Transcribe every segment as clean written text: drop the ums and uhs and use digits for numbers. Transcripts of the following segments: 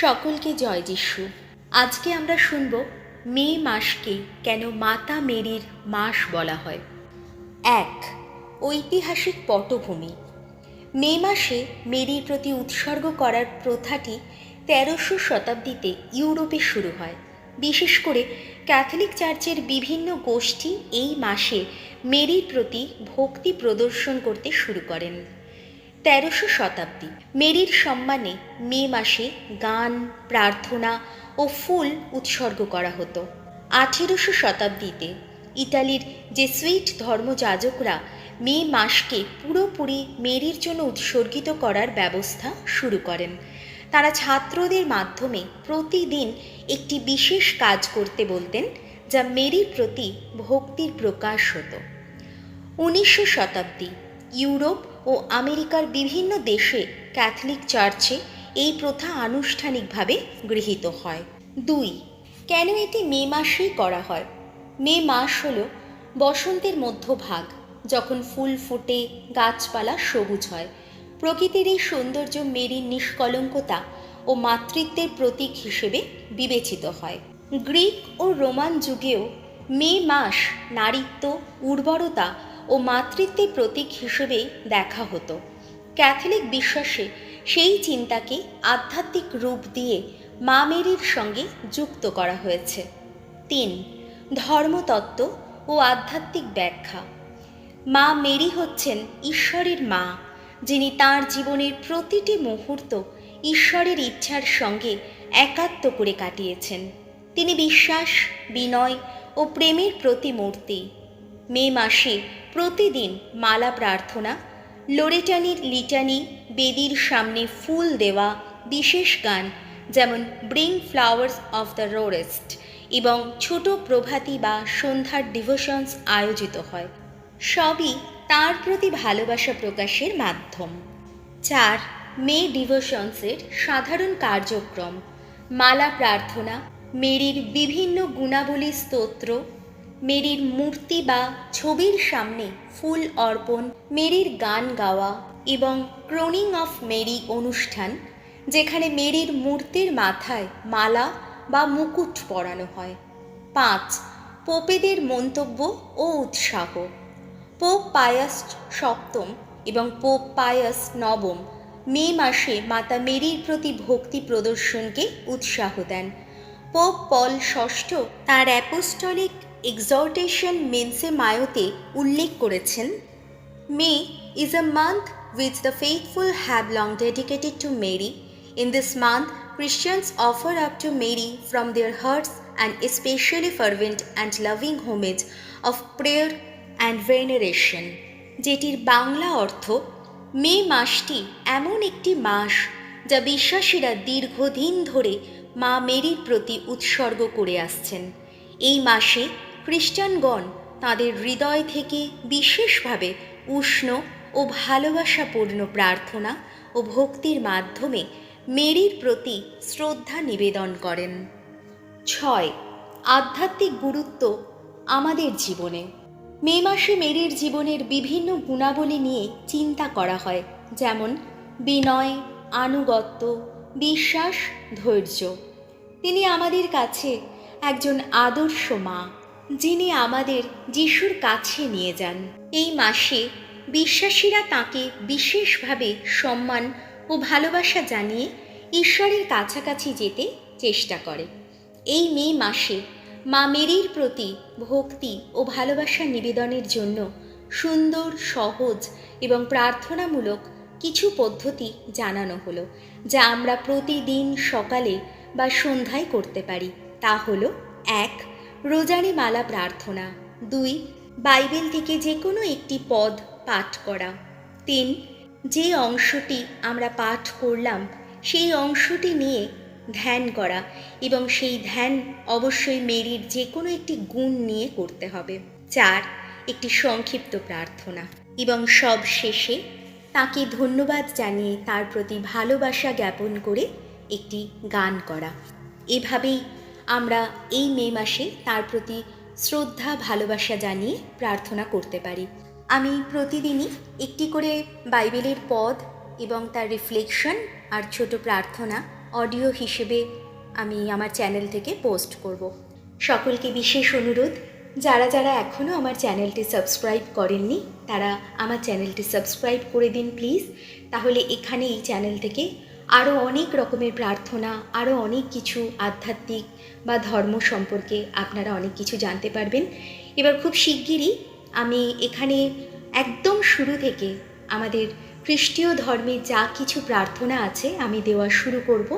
সকলকে জয় যিশু। আজকে আমরা শুনব মে মাসকে কেন মাতা মেরির মাস বলা হয়। এক, ঐতিহাসিক পটভূমি। মে মাসে মেরির প্রতি উৎসর্গ করার প্রথাটি ১৩০০ শতাব্দীতে ইউরোপে শুরু হয়। বিশেষ করে ক্যাথলিক চার্চের বিভিন্ন গোষ্ঠী এই মাসে মেরির প্রতি ভক্তি প্রদর্শন করতে শুরু করেন। ১৩০০ শতাব্দী মেরির সম্মানে মে মাসে গান, প্রার্থনা ও ফুল উৎসর্গ করা হতো। ১৮০০ শতাব্দীতে ইটালির জেসুইট ধর্মযাজকরা মে মাসকে পুরোপুরি মেরির জন্য উৎসর্গিত করার ব্যবস্থা শুরু করেন। তারা ছাত্রদের মাধ্যমে প্রতিদিন একটি বিশেষ কাজ করতে বলতেন, যা মেরির প্রতি ভক্তির প্রকাশ হতো। ১৯০০ শতাব্দী ইউরোপ ও আমেরিকার বিভিন্ন দেশে ক্যাথলিক চার্চে এই প্রথা আনুষ্ঠানিকভাবে গৃহীত হয়। ২, কেন এটি মে মাসেই করা হয়? মে মাস হল বসন্তের মধ্যভাগ, যখন ফুল ফোটে, গাছপালা সবুজ হয়। প্রকৃতির এই সৌন্দর্য মেরির নিষ্কলঙ্কতা ও মাতৃত্বের প্রতীক হিসেবে বিবেচিত হয়। গ্রিক ও রোমান যুগেও মে মাস নারীত্ব, উর্বরতা ও মাতৃত্বের প্রতীক হিসেবে দেখা হতো। ক্যাথলিক বিশ্বাসে সেই চিন্তাকে আধ্যাত্মিক রূপ দিয়ে মা মেরির সঙ্গে যুক্ত করা হয়েছে। ৩, ধর্মতত্ত্ব ও আধ্যাত্মিক ব্যাখ্যা। মা মেরি হচ্ছেন ঈশ্বরের মা, যিনি তাঁর জীবনের প্রতিটি মুহূর্ত ঈশ্বরের ইচ্ছার সঙ্গে একাত্ম করে কাটিয়েছেন। তিনি বিশ্বাস, বিনয় ও প্রেমের প্রতিমূর্তি। মে মাসে প্রতিদিন মালা প্রার্থনা, লোরেটানির লিটানি, বেদির সামনে ফুল দেওয়া, বিশেষ গান যেমন ব্রিং ফ্লাওয়ার্স অফ দ্য রোরেস্ট এবং ছোট প্রভাতী বা সন্ধ্যার ডিভোশনস আয়োজিত হয়। সবই তাঁর প্রতি ভালোবাসা প্রকাশের মাধ্যম। ৪, মে ডিভোশনসের সাধারণ কার্যক্রম। মালা প্রার্থনা, মেরির বিভিন্ন গুণাবলী স্তোত্র, মেরির মূর্তি বা ছবির সামনে ফুল অর্পণ, মেরির গান গাওয়া এবং ক্রোনিং অফ মেরি অনুষ্ঠান, যেখানে মেরির মূর্তির মাথায় মালা বা মুকুট পরানো হয়। ৫, পোপেদের মন্তব্য ও উৎসাহ। পোপ পায়াস সপ্তম এবং পোপ পায়াস নবম মে মাসে মাতা মেরির প্রতি ভক্তি প্রদর্শনকে উৎসাহ দেন। পোপ পল ষষ্ঠ তাঁর অ্যাপোস্টলিক এক্সহর্টেশন মেন্সে মায়োতে উল্লেখ করেছেন, মে is a month which the faithful have long dedicated to Mary. In this month, Christians offer up to Mary from their hearts an especially fervent and loving homage of prayer and veneration, যেটির বাংলা অর্থ, মে মাসটি এমন একটি মাস যা বিশ্বাসীরা দীর্ঘদিন ধরে মা মেরির প্রতি উৎসর্গ করে আসছেন। এই মাসে খ্রিস্টানগণ তাঁদের হৃদয় থেকে বিশেষভাবে উষ্ণ ও ভালোবাসাপূর্ণ প্রার্থনা ও ভক্তির মাধ্যমে মেরির প্রতি শ্রদ্ধা নিবেদন করেন। ৬, আধ্যাত্মিক গুরুত্ব আমাদের জীবনে। মে মাসে মেরির জীবনের বিভিন্ন গুণাবলী নিয়ে চিন্তা করা হয়, যেমন বিনয়, আনুগত্য, বিশ্বাস, ধৈর্য। তিনি আমাদের কাছে একজন আদর্শ মা, যিনি আমাদের যিশুর কাছে নিয়ে যান। এই মাসে বিশ্বাসীরা তাঁকে বিশেষভাবে সম্মান ও ভালোবাসা জানিয়ে ঈশ্বরের কাছাকাছি যেতে চেষ্টা করে। এই মে মাসে মা মেরির প্রতি ভক্তি ও ভালোবাসা নিবেদনের জন্য সুন্দর, সহজ এবং প্রার্থনামূলক কিছু পদ্ধতি জানানো হলো, যা আমরা প্রতিদিন সকালে বা সন্ধ্যায় করতে পারি। তা হলো: ১, রোজারি মালা প্রার্থনা। ২, বাইবেল থেকে যে কোনো একটি পদ পাঠ করা। ৩, যে অংশটি আমরা পাঠ করলাম সেই অংশটি নিয়ে ধ্যান করা এবং সেই ধ্যান অবশ্যই মেরির যে কোনো একটি গুণ নিয়ে করতে হবে। ৪, একটি সংক্ষিপ্ত প্রার্থনা এবং সব শেষে তাকে ধন্যবাদ জানিয়ে তার প্রতি ভালোবাসা জ্ঞাপন করে একটি গান করা। এভাবেই আমরা এই মে মাসে তার প্রতি শ্রদ্ধা, ভালোবাসা জানিয়ে প্রার্থনা করতে পারি। আমি প্রতিদিনই একটি করে বাইবেলের পদ এবং তার রিফ্লেকশন আর ছোট প্রার্থনা অডিও হিসেবে আমি আমার চ্যানেল থেকে পোস্ট করব। সকলকে বিশেষ অনুরোধ, যারা যারা এখনও আমার চ্যানেলটি সাবস্ক্রাইব করেননি তারা আমার চ্যানেলটি সাবস্ক্রাইব করে দিন প্লিজ। তাহলে এখানে এই চ্যানেল থেকে আরও অনেক রকমের প্রার্থনা, আরও অনেক কিছু আধ্যাত্মিক বা ধর্ম সম্পর্কে আপনারা অনেক কিছু জানতে পারবেন। এবার খুব শিগগিরই আমি এখানে একদম শুরু থেকে আমাদের খ্রিস্টীয় ধর্মে যা কিছু প্রার্থনা আছে আমি দেওয়া শুরু করব।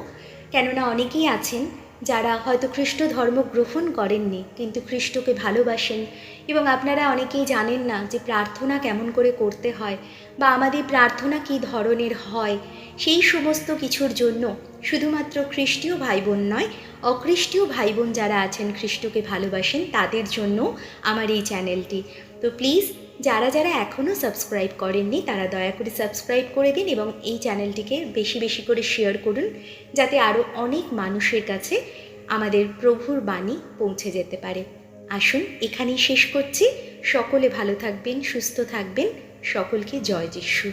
কেননা অনেকেই আছেন যারা হয়তো খ্রিস্ট ধর্ম গ্রহণ করেননি কিন্তু খ্রিস্টকে ভালোবাসেন, এবং আপনারা অনেকেই জানেন না যে প্রার্থনা কেমন করে করতে হয় বা আমাদের প্রার্থনা কী ধরনের হয়। সেই সমস্ত কিছুর জন্য শুধুমাত্র খ্রিস্টীয় ভাই বোন নয়, অখ্রিস্টীয় ভাই বোন যারা আছেন খ্রিস্টকে ভালোবাসেন তাদের জন্য আমার এই চ্যানেলটি। তো প্লিজ যারা যারা এখনও সাবস্ক্রাইব করেননি তারা দয়া করে সাবস্ক্রাইব করে দিন এবং এই চ্যানেলটিকে বেশি বেশি করে শেয়ার করুন, যাতে আরও অনেক মানুষের কাছে আমাদের প্রভুর বাণী পৌঁছে যেতে পারে। আসুন এখানেই শেষ করছি। সকলে ভালো থাকবেন, সুস্থ থাকবেন। সকলকে জয় যিশু।